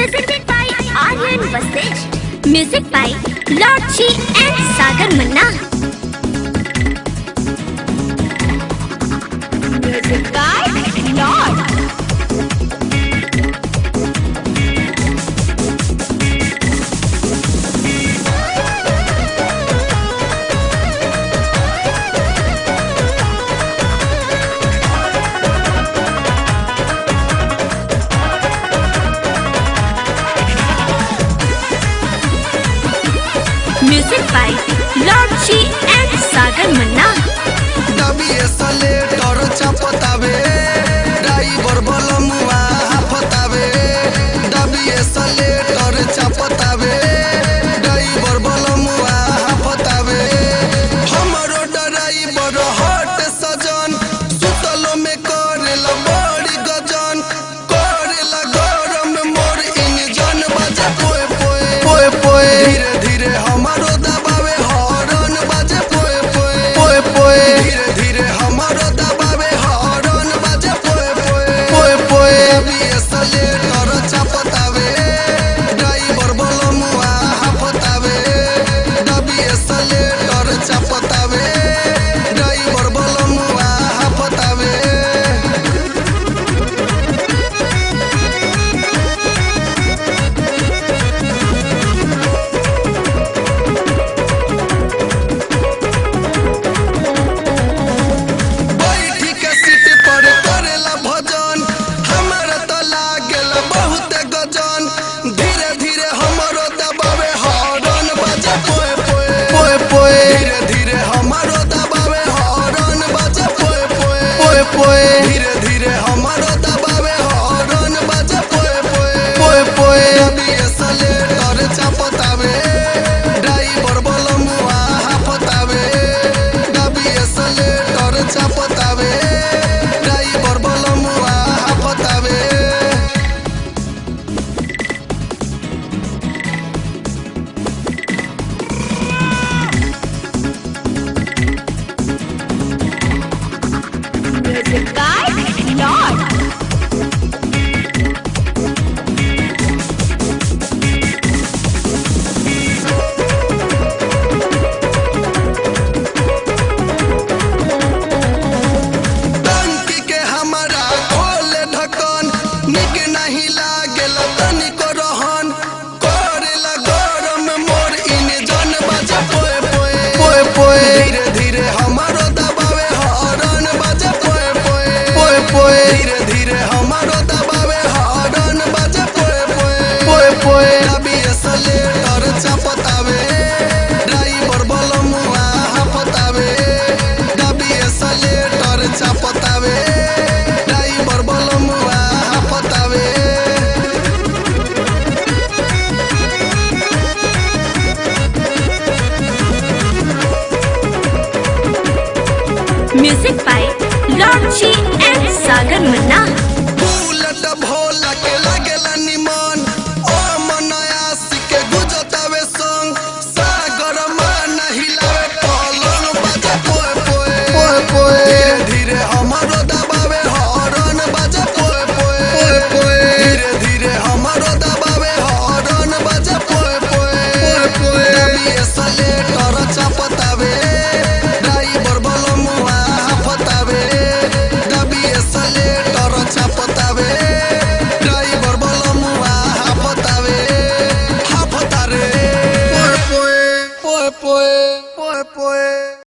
presented by Aryan Vasej. Music by Lord G and Sagar Manna. Music by Lord. Music by Lord G and Sagar Manna. Dabiye sale tor chapatabe, driver bolomua hafatabe. Dabiye sale tor chapatabe, driver bolomua hafatabe. Hamaro driver hot sajan, sutalo me korela badi gajan, korela garam mor injan baje poe poe poe poe. धीरे धीरे हमारो दबावे horn बाजे पोए पोए पोए पोए धीरे धीरे हमारो दबावे हॉर्न बाजे पोए पोए पोए पोए अभी असले कर चपतावे ड्राइवर बोलमुआ हफतावे अभी असले कर चपतावे ड्राइवर बोलमुआ हफतावे धीरे धीरे हमारो दबावे हॉर्न बाजे पोए पोए पोए पोए अभी असले कर चपतावे ड्राइवर बोलमुआ हफतावे अभी असले कर चपतावे ड्राइवर बोलमुआ हफतावे Music by Lord. टंकी के हमारा खोले ढक्कन निक नहीं लागेल तनिको रहन करेला गरम मोर इंजन बाजे पोए पोए पोए पोए धीरे धीरे हमारो दबावे हॉर्न बाजे पोए पोए पोए पोए धीरे धीरे हमारो दबावे हॉर्न बाजे पोए पोए पोए पोए अभी असले कर चपतावे ड्राइवर बोलमुआ हफतावे अभी असले कर चपतावे ड्राइवर बोलमुआ हफतावे Music by Lord G and Sagar Manna. Bullet Bhola के लागेला निमन ओ मनया सिके गुजतावे संग सागर मान हिलावे पलंग बाजे पोए पोए पोए पोए धीरे धीरे हमारो दबावे हॉर्न बाजे पोए पोए पोए पोए धीरे धीरे हमारो दबावे हॉर्न बाजे पोए पोए पोए पोए अभी असले कर चपतावे ड्राइवर बोलमुआ हफतावे अभी असले कर चपतावे ड्राइवर बोलमुआ हफतावे हफतारे पोए पोए पोए पोए पोए पोए